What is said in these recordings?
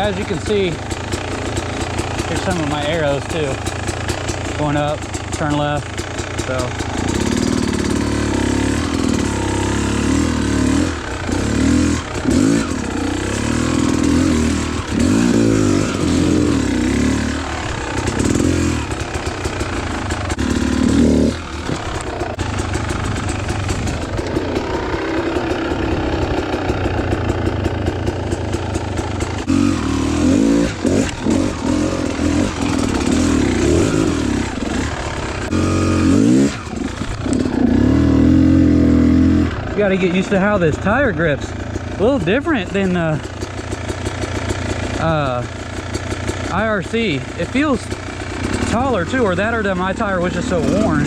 as you can see, here's some of my arrows too. Going up, turn left, so. You gotta get used to how this tire grips. A little different than IRC. It feels taller too, or that my tire was just so worn.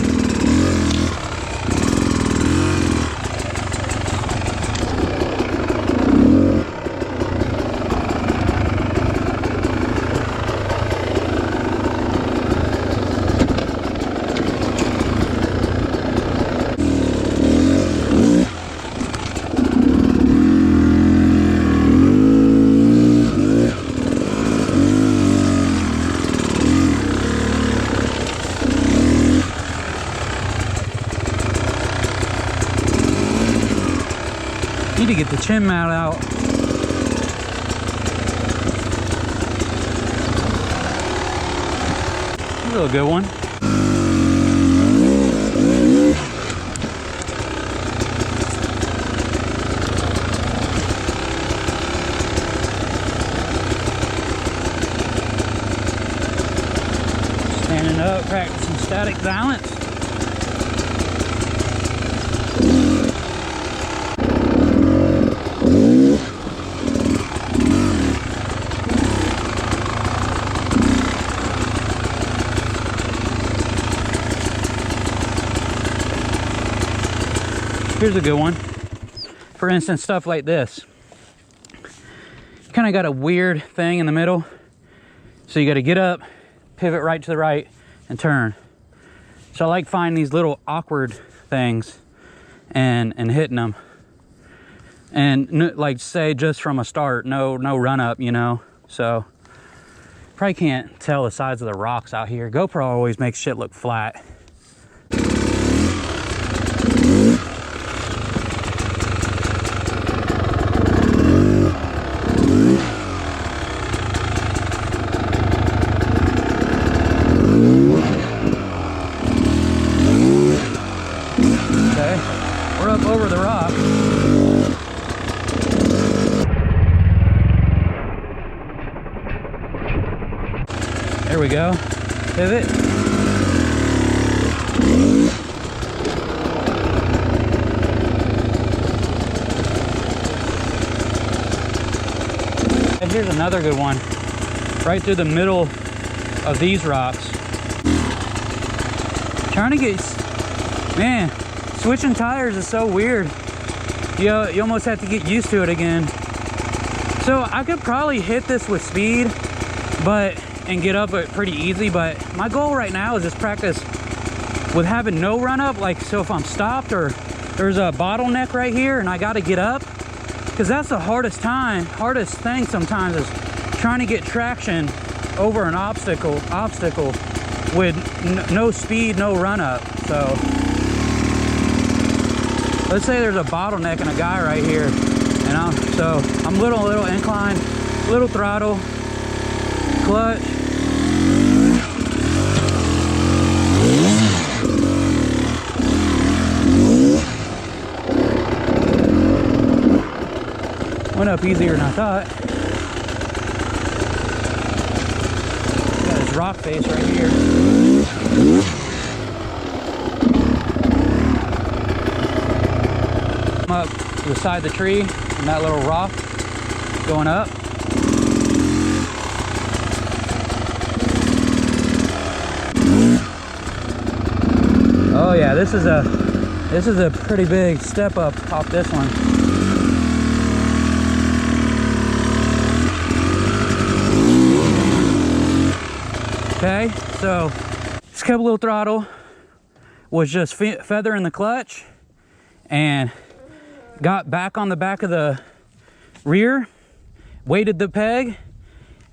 Need to get the chin mount out. A real good one. Standing up, practicing static balance. Here's a good one. For instance, stuff like this. Kind of got a weird thing in the middle. So you got to get up, pivot right to the right, and turn. So I like finding these little awkward things and hitting them. And like say just from a start, no run up, you know. So probably can't tell the size of the rocks out here. GoPro always makes shit look flat. We're up over the rock. There we go. Pivot. And here's another good one. Right through the middle of these rocks. Trying to get, man, switching tires is so weird. You almost have to get used to it again. So I could probably hit this with speed, and get up it pretty easy, but my goal right now is just practice with having no run up. Like, so if I'm stopped or there's a bottleneck right here and I got to get up, because that's the hardest thing sometimes, is trying to get traction over an obstacle with no speed, no run up. So let's say there's a bottleneck and a guy right here, and I'm little incline, little throttle, clutch. Went up easier than I thought. Got his rock face right here. I'm up to the side of the tree and that little rock going up. Oh yeah, this is a pretty big step up off this one. Okay, so just kept a little throttle, was just feathering the clutch, and got back on the back of the rear, weighted the peg,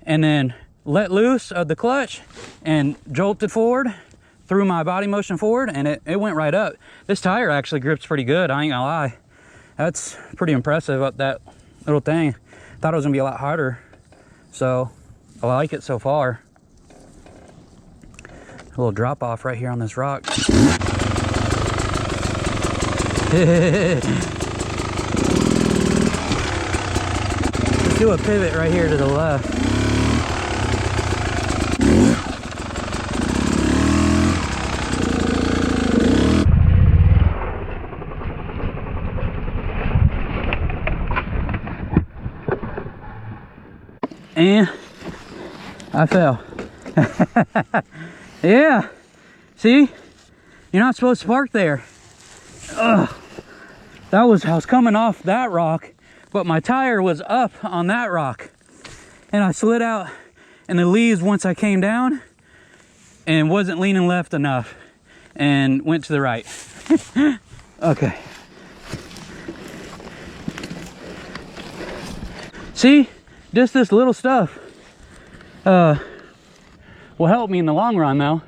and then let loose of the clutch and jolted forward through my body motion forward, and it went right up. This tire actually grips pretty good, I ain't gonna lie. That's pretty impressive up that little thing. Thought it was gonna be a lot harder. So I like it so far. A little drop off right here on this rock. Let's do a pivot right here to the left. And I fell. Yeah, see, you're not supposed to park there. Ugh. I was coming off that rock, but my tire was up on that rock, and I slid out in the leaves once I came down and wasn't leaning left enough and went to the right. Okay. See, just this little stuff will help me in the long run though.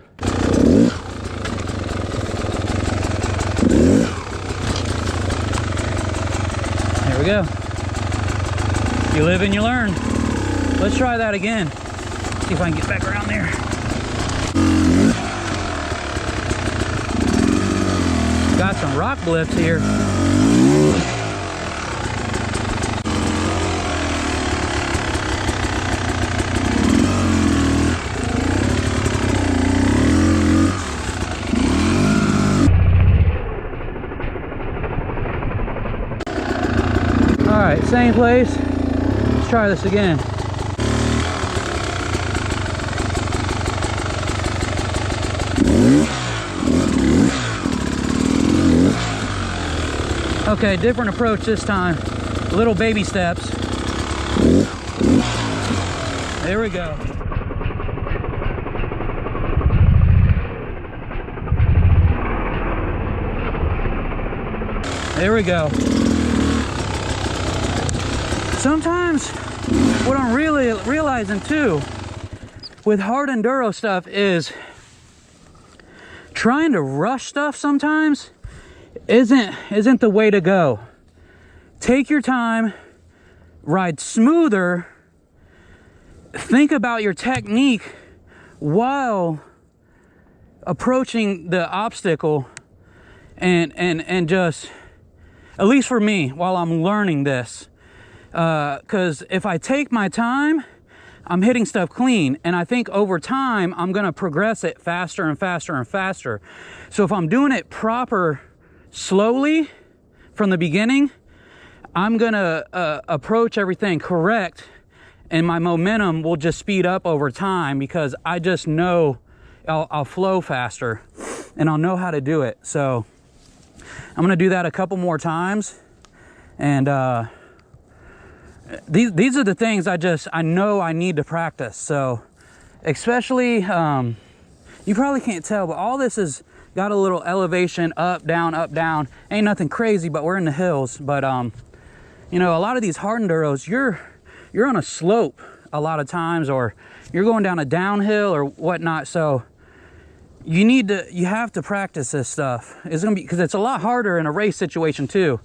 There we go. You live and you learn. Let's try that again. See if I can get back around there. Got some rock blips here. All right, same place. Let's try this again. Okay, different approach this time. Little baby steps. There we go. There we go. Sometimes what I'm really realizing too with hard enduro stuff is trying to rush stuff sometimes isn't the way to go. Take your time, ride smoother, think about your technique while approaching the obstacle, and just, at least for me, while I'm learning this, because if I take my time, I'm hitting stuff clean, and I think over time I'm gonna progress it faster and faster and faster. So if I'm doing it proper, slowly from the beginning, I'm gonna approach everything correct, and my momentum will just speed up over time because I just know I'll flow faster and I'll know how to do it. So I'm gonna do that a couple more times, and these are the things I know I need to practice. So especially, you probably can't tell, but all this is got a little elevation, up, down. Ain't nothing crazy, but we're in the hills. But you know, a lot of these hard enduros, you're on a slope a lot of times, or you're going down a downhill or whatnot. So you have to practice this stuff. It's gonna be, because it's a lot harder in a race situation too.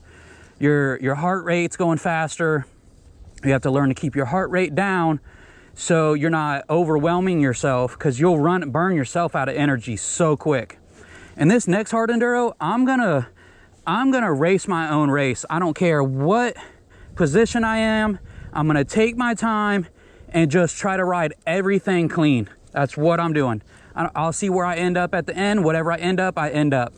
Your heart rate's going faster. You have to learn to keep your heart rate down so you're not overwhelming yourself, because you'll burn yourself out of energy so quick. And this next hard enduro, I'm gonna race my own race. I don't care what position I am. I'm gonna take my time and just try to ride everything clean. That's what I'm doing. I'll see where I end up at the end. Whatever I end up, I end up.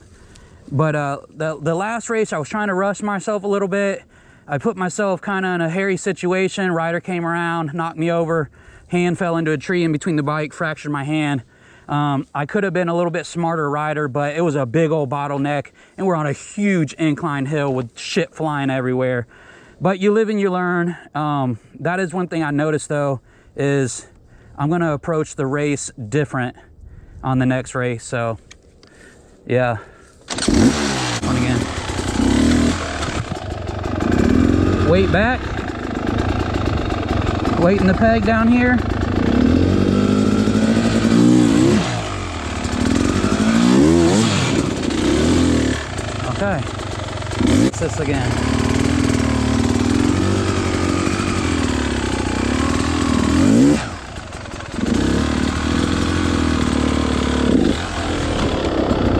But the last race, I was trying to rush myself a little bit. I put myself kind of in a hairy situation. Rider came around, knocked me over, hand fell into a tree in between the bike, fractured my hand. I could have been a little bit smarter rider, but it was a big old bottleneck, and we're on a huge incline hill with shit flying everywhere. But you live and you learn. That is one thing I noticed though, is I'm gonna approach the race different on the next race. So yeah, on again. Weight back, weight in the peg down here. Okay. What's this again?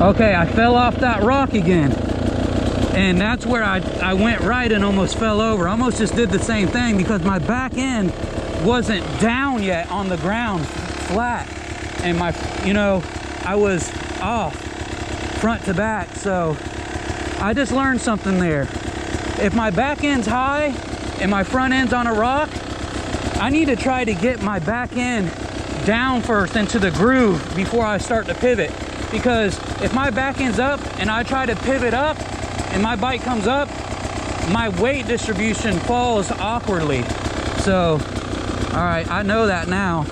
Okay, I fell off that rock again. And that's where I went right and almost fell over. I almost just did the same thing because my back end wasn't down yet on the ground flat. And my, you know, I was off front to back. So I just learned something there. If my back end's high and my front end's on a rock, I need to try to get my back end down first into the groove before I start to pivot. Because if my back end's up and I try to pivot up and my bike comes up, my weight distribution falls awkwardly. So, all right, I know that now.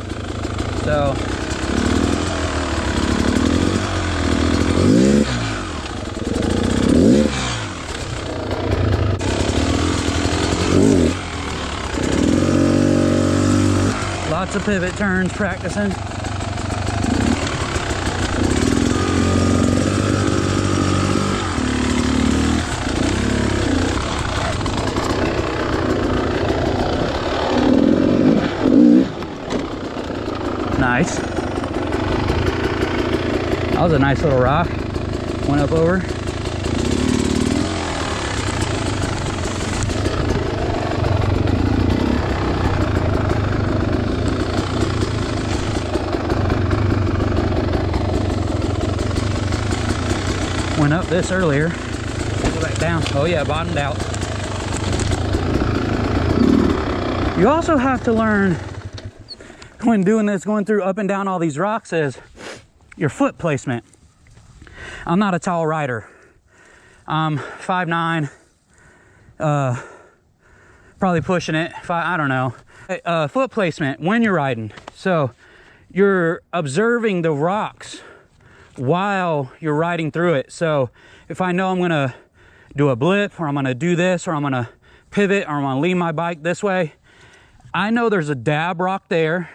So, lots of pivot turns practicing. Nice. That was a nice little rock. Went up over. Went up this earlier. Go back down. Oh yeah, bottomed out. You also have to learn when doing this, going through up and down all these rocks, is your foot placement. I'm not a tall rider. I'm 5'9", probably pushing it. I don't know. Foot placement when you're riding. So you're observing the rocks while you're riding through it. So if I know I'm gonna do a blip, or I'm gonna do this, or I'm gonna pivot, or I'm gonna lean my bike this way, I know there's a dab rock there,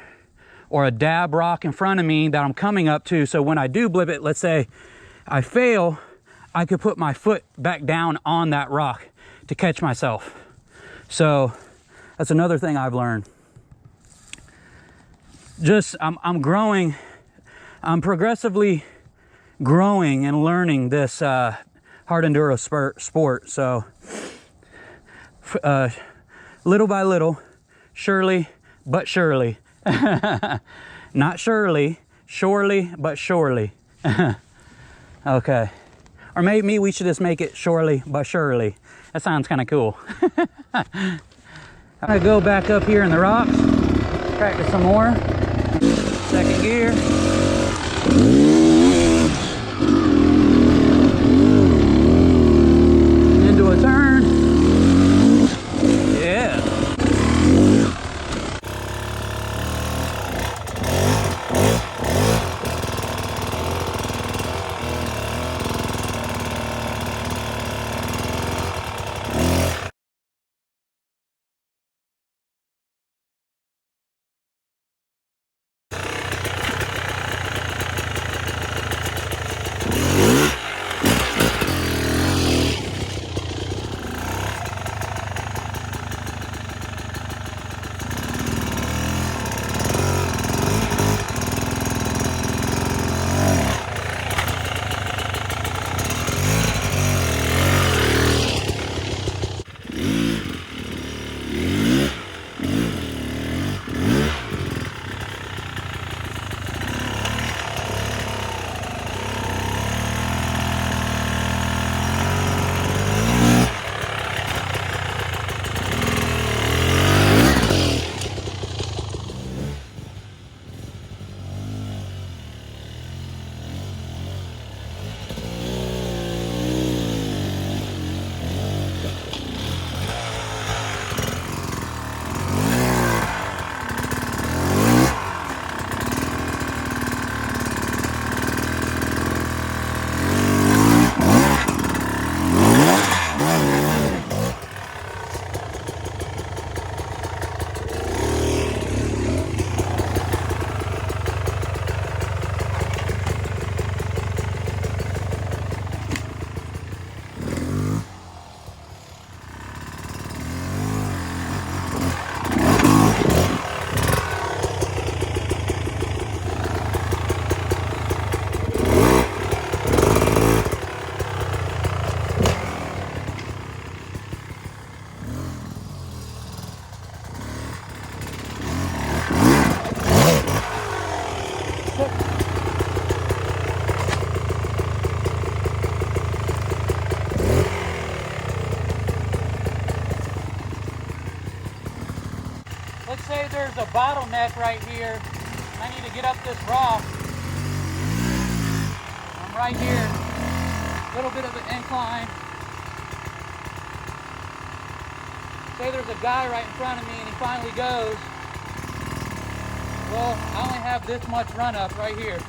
or a dab rock in front of me that I'm coming up to. So when I do blip it, let's say I fail, I could put my foot back down on that rock to catch myself. So that's another thing I've learned. Just, I'm growing, I'm progressively growing and learning this hard enduro sport. So little by little, surely but surely. Not surely, surely, but surely. Okay. Or maybe we should just make it surely, but surely. That sounds kind of cool. I'm gonna go back up here in the rocks, practice some more. Second gear. Into a turn. Yeah. say there's a bottleneck right here. I need to get up this rock. I'm right here. A little bit of an incline. Say there's a guy right in front of me and he finally goes. Well, I only have this much run up right here.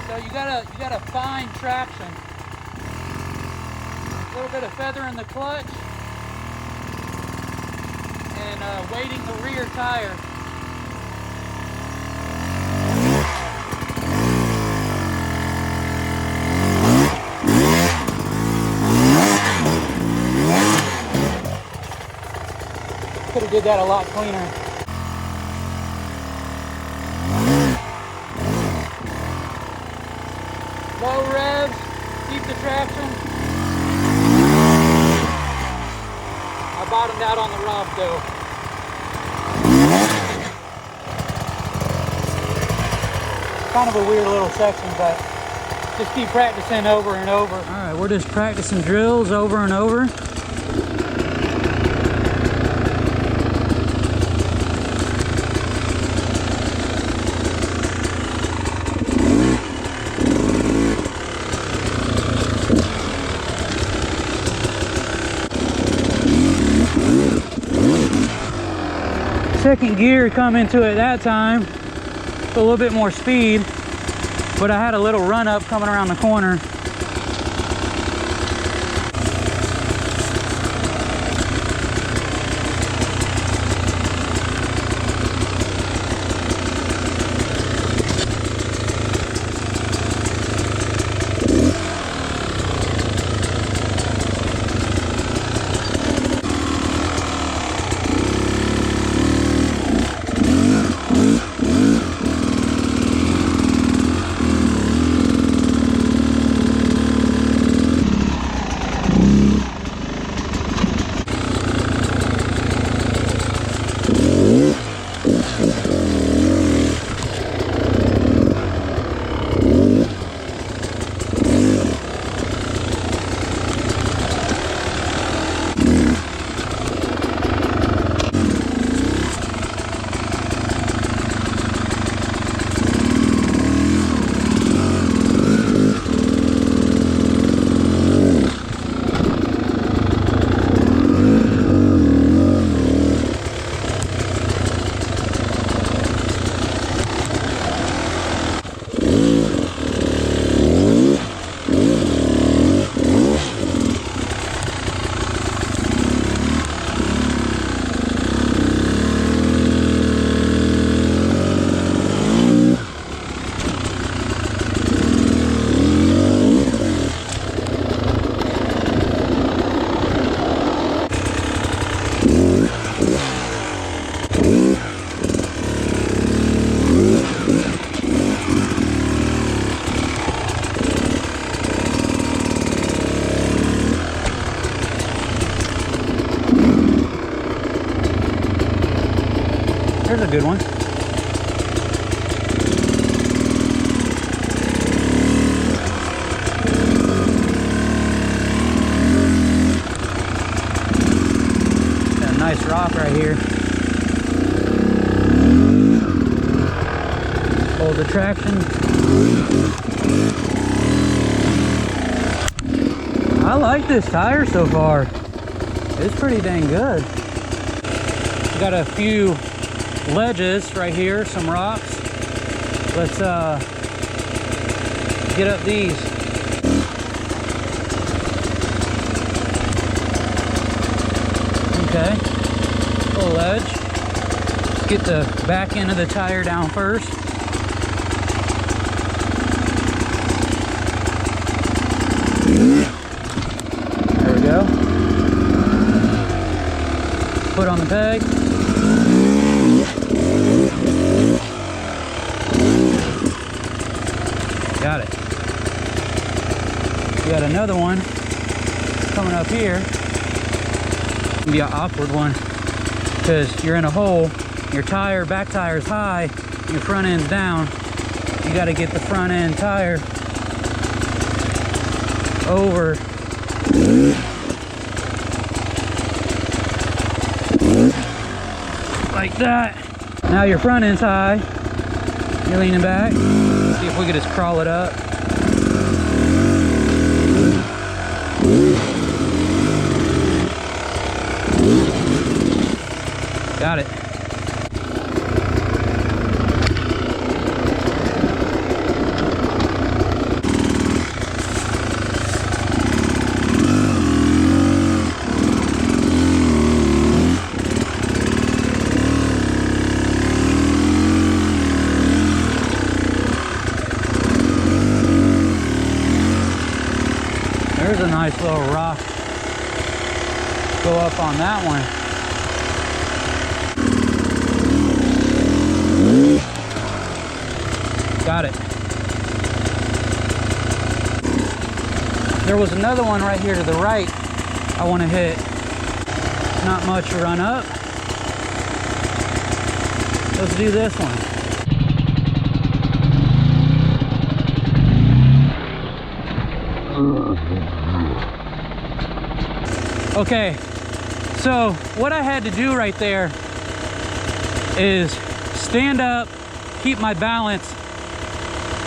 So you gotta find traction. A little bit of feather in the clutch and weighting the rear tire. Could have did that a lot cleaner. Low revs, keep the traction. I bottomed out on the rock though. Kind of a weird little section, but just keep practicing over and over. All right, we're just practicing drills over and over. Second gear come into it that time, a little bit more speed, but I had a little run up coming around the corner. There's a good one. Got a nice rock right here. Hold the traction. I like this tire so far. It's pretty dang good. Got a few ledges right here, some rocks. Let's get up these. Okay, little ledge. Let's get the back end of the tire down first. There we go. Put on the peg. Got it. We got another one coming up here. It'll be an awkward one because you're in a hole, your tire, back tire is high, your front end's down. You got to get the front end tire over. like that. Now your front end's high. You're leaning back. See if we could just crawl it up. Got it. There's a nice little rock. Go up on that one. Got it. There was another one right here to the right I want to hit. Not much to run up. Let's do this one. Okay, so what I had to do right there is stand up, keep my balance,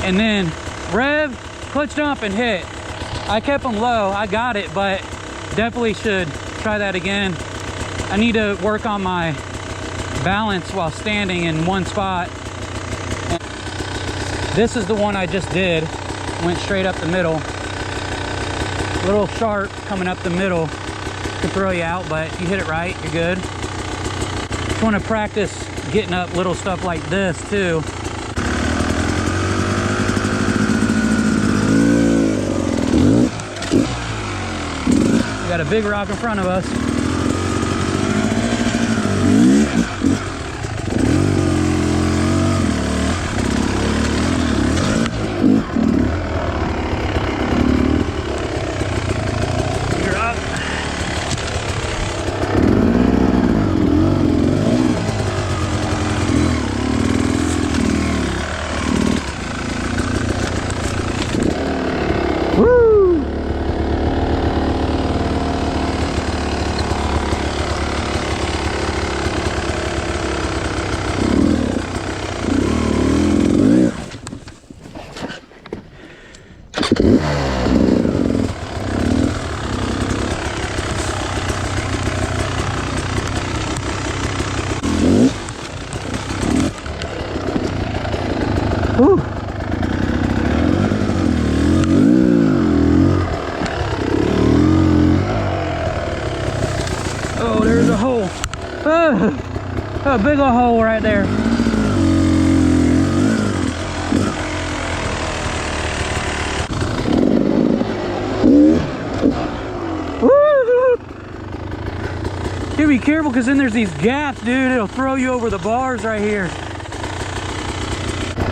and then rev, clutch dump, and hit. I kept them low, I got it, but definitely should try that again. I need to work on my balance while standing in one spot. This is the one I just did. Went straight up the middle. A little sharp coming up the middle. Can throw you out, but if you hit it right, you're good. Just want to practice getting up little stuff like this too. We got a big rock in front of us. Whew. Oh, there's a hole. A big old hole right there. Woo! You be careful, because then there's these gaps, dude. It'll throw you over the bars right here.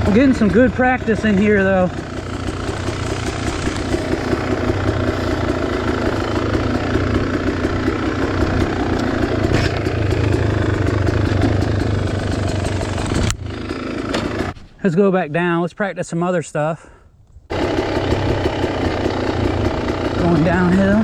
I'm getting some good practice in here though. Let's go back down. Let's practice some other stuff. Going downhill.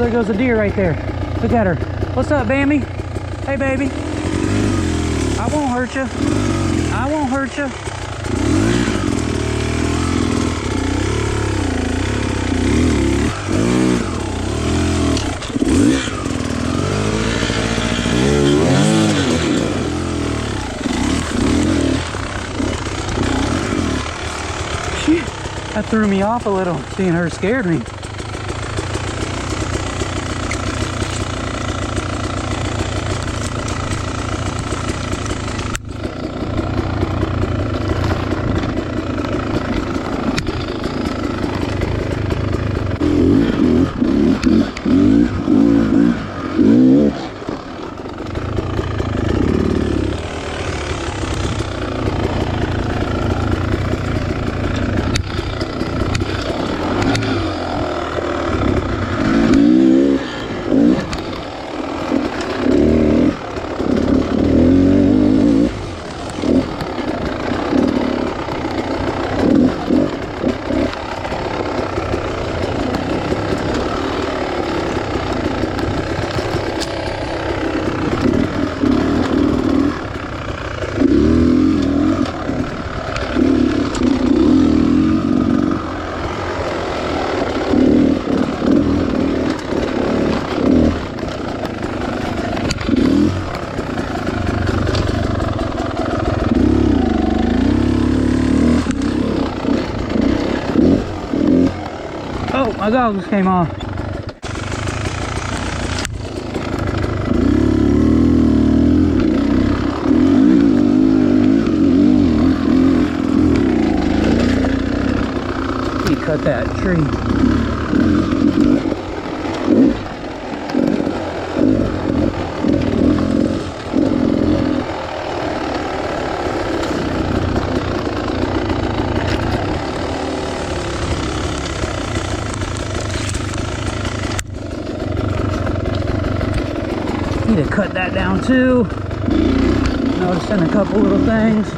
there goes a deer right there. Look at her. What's up, Bambi? Hey, baby. I won't hurt you. I won't hurt you. That threw me off a little. Seeing her scared me. Oh, my goggles came off. You cut that tree. Need to cut that down too. Noticing a couple little things.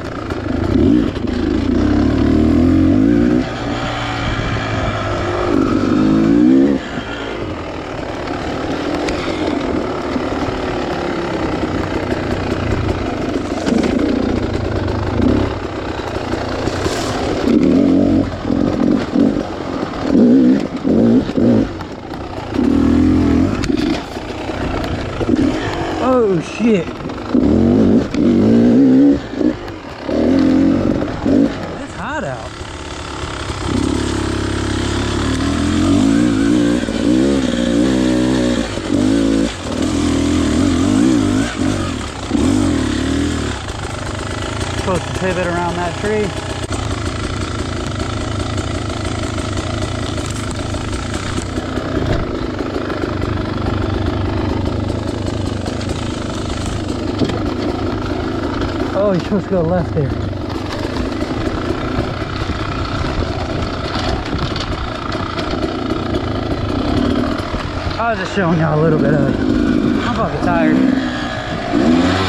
Oh shit. It's hot out. Supposed to pivot around that tree. Oh, you're supposed to go left there. I was just showing y'all a little bit of it. I'm fucking tired.